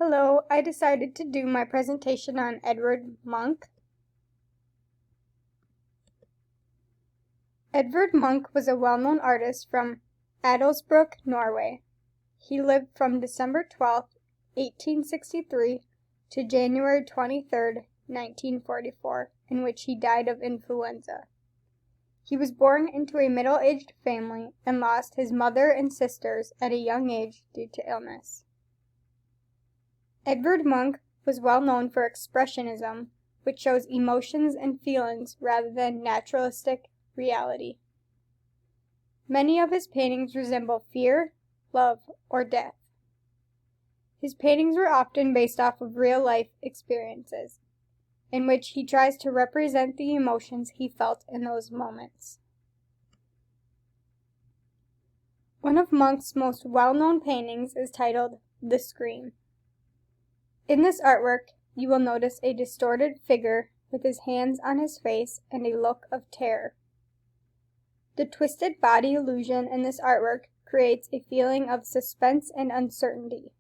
Hello, I decided to do my presentation on Edvard Munch. Edvard Munch was a well-known artist from Adelsbruck, Norway. He lived from December 12, 1863 to January 23, 1944, in which he died of influenza. He was born into a middle-aged family and lost his mother and sisters at a young age due to illness. Edvard Munch was well known for expressionism, which shows emotions and feelings rather than naturalistic reality. Many of his paintings resemble fear, love, or death. His paintings were often based off of real-life experiences, in which he tries to represent the emotions he felt in those moments. One of Munch's most well-known paintings is titled The Scream. In this artwork, you will notice a distorted figure with his hands on his face and a look of terror. The twisted body illusion in this artwork creates a feeling of suspense and uncertainty.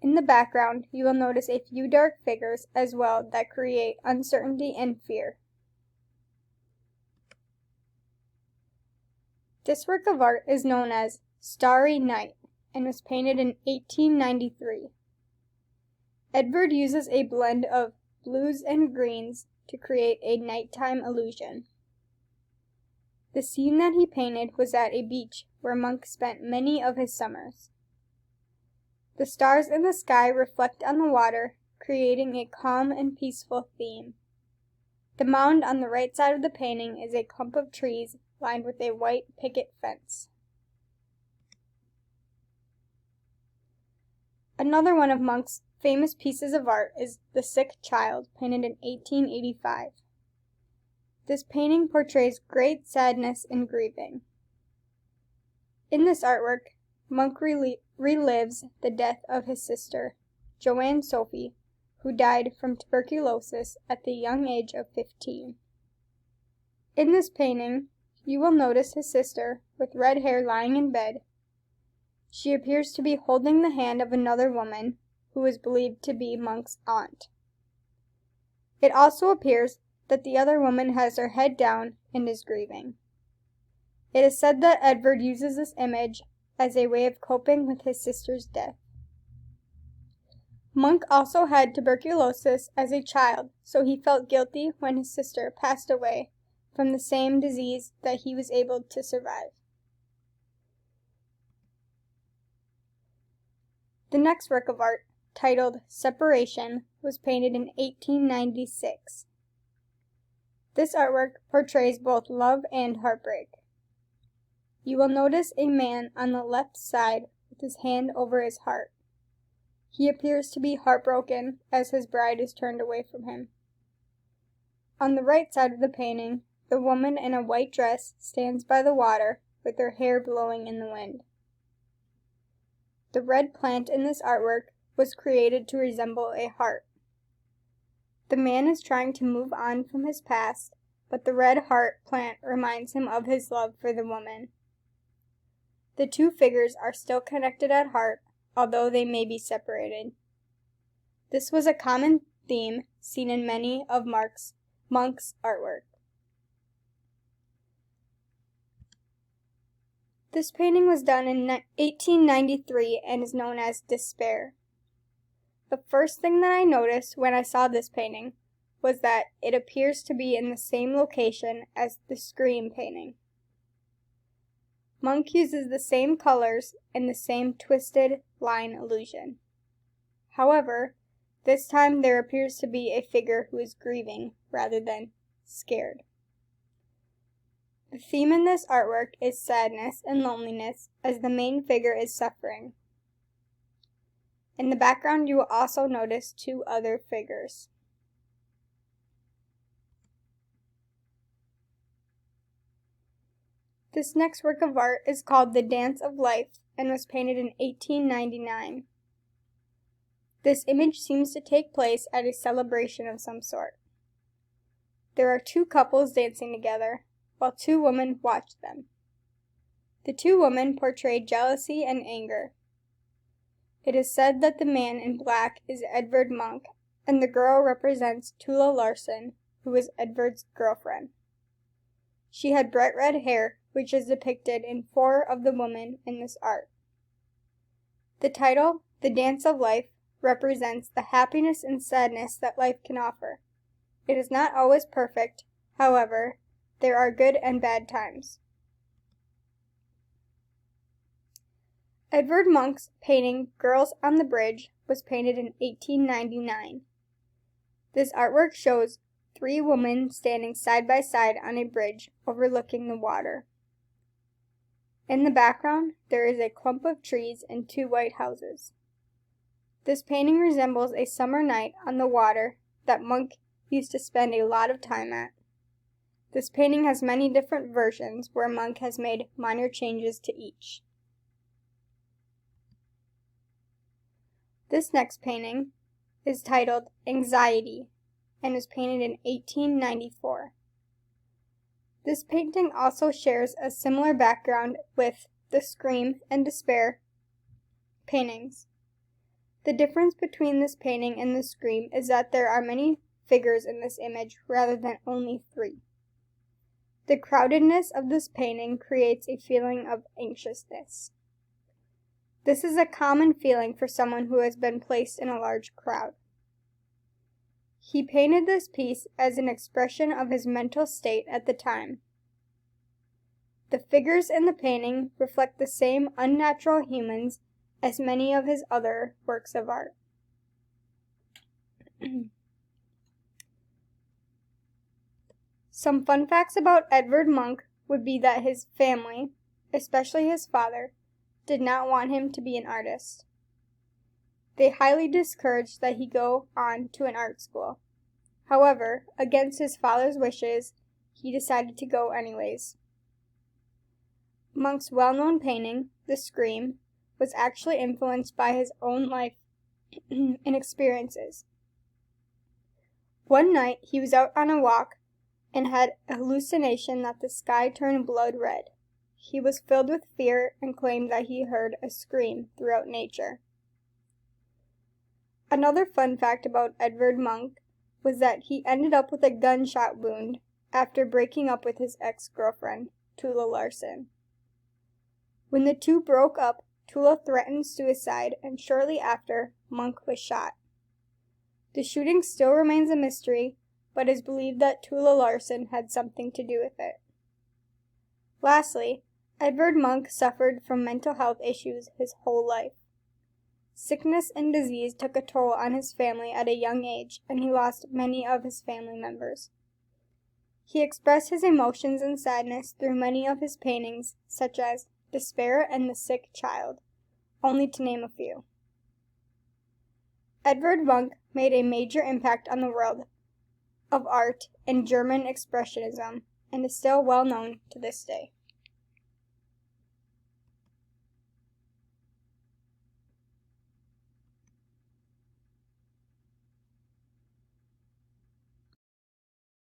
In the background, you will notice a few dark figures as well that create uncertainty and fear. This work of art is known as Starry Night and was painted in 1893. Edvard uses a blend of blues and greens to create a nighttime illusion. The scene that he painted was at a beach where Munch spent many of his summers. The stars in the sky reflect on the water, creating a calm and peaceful theme. The mound on the right side of the painting is a clump of trees lined with a white picket fence. Another one of Munch's famous pieces of art is The Sick Child, painted in 1885. This painting portrays great sadness and grieving. In this artwork, Munch relives the death of his sister, Joanne Sophie, who died from tuberculosis at the young age of 15. In this painting, you will notice his sister with red hair lying in bed. She appears to be holding the hand of another woman who is believed to be Munch's aunt. It also appears that the other woman has her head down and is grieving. It is said that Edvard uses this image as a way of coping with his sister's death. Munch also had tuberculosis as a child, so he felt guilty when his sister passed away from the same disease that he was able to survive. The next work of art, titled Separation, was painted in 1896. This artwork portrays both love and heartbreak. You will notice a man on the left side with his hand over his heart. He appears to be heartbroken as his bride is turned away from him. On the right side of the painting, the woman in a white dress stands by the water with her hair blowing in the wind. The red plant in this artwork was created to resemble a heart. The man is trying to move on from his past, but the red heart plant reminds him of his love for the woman. The two figures are still connected at heart, although they may be separated. This was a common theme seen in many of Munch's artwork. This painting was done in 1893 and is known as Despair. The first thing that I noticed when I saw this painting was that it appears to be in the same location as the Scream painting. Munch uses the same colors and the same twisted line illusion. However, this time there appears to be a figure who is grieving rather than scared. The theme in this artwork is sadness and loneliness as the main figure is suffering. In the background you will also notice two other figures. This next work of art is called The Dance of Life and was painted in 1899. This image seems to take place at a celebration of some sort. There are two couples dancing together, while two women watch them. The two women portray jealousy and anger. It is said that the man in black is Edvard Munch, and the girl represents Tula Larsen, who was Edvard's girlfriend. She had bright red hair, which is depicted in 4 of the women in this art. The title, The Dance of Life, represents the happiness and sadness that life can offer. It is not always perfect, however, there are good and bad times. Edvard Munch's painting Girls on the Bridge was painted in 1899. This artwork shows 3 women standing side by side on a bridge overlooking the water. In the background, there is a clump of trees and 2 white houses. This painting resembles a summer night on the water that Munch used to spend a lot of time at. This painting has many different versions where Munch has made minor changes to each. This next painting is titled Anxiety and was painted in 1894. This painting also shares a similar background with the Scream and Despair paintings. The difference between this painting and the Scream is that there are many figures in this image rather than only 3. The crowdedness of this painting creates a feeling of anxiousness. This is a common feeling for someone who has been placed in a large crowd. He painted this piece as an expression of his mental state at the time. The figures in the painting reflect the same unnatural humans as many of his other works of art. Some fun facts about Edvard Munch would be that his family, especially his father, did not want him to be an artist. They highly discouraged that he go on to an art school. However, against his father's wishes, he decided to go anyways. Munch's well-known painting, The Scream, was actually influenced by his own life and experiences. One night, he was out on a walk and had a hallucination that the sky turned blood red. He was filled with fear and claimed that he heard a scream throughout nature. Another fun fact about Edvard Munch was that he ended up with a gunshot wound after breaking up with his ex-girlfriend, Tula Larsen. When the two broke up, Tula threatened suicide, and shortly after, Munch was shot. The shooting still remains a mystery, but it is believed that Tula Larsen had something to do with it. Lastly, Edvard Munch suffered from mental health issues his whole life. Sickness and disease took a toll on his family at a young age, and he lost many of his family members. He expressed his emotions and sadness through many of his paintings, such as Despair and The Sick Child, only to name a few. Edvard Munch made a major impact on the world of art and German Expressionism, and is still well known to this day.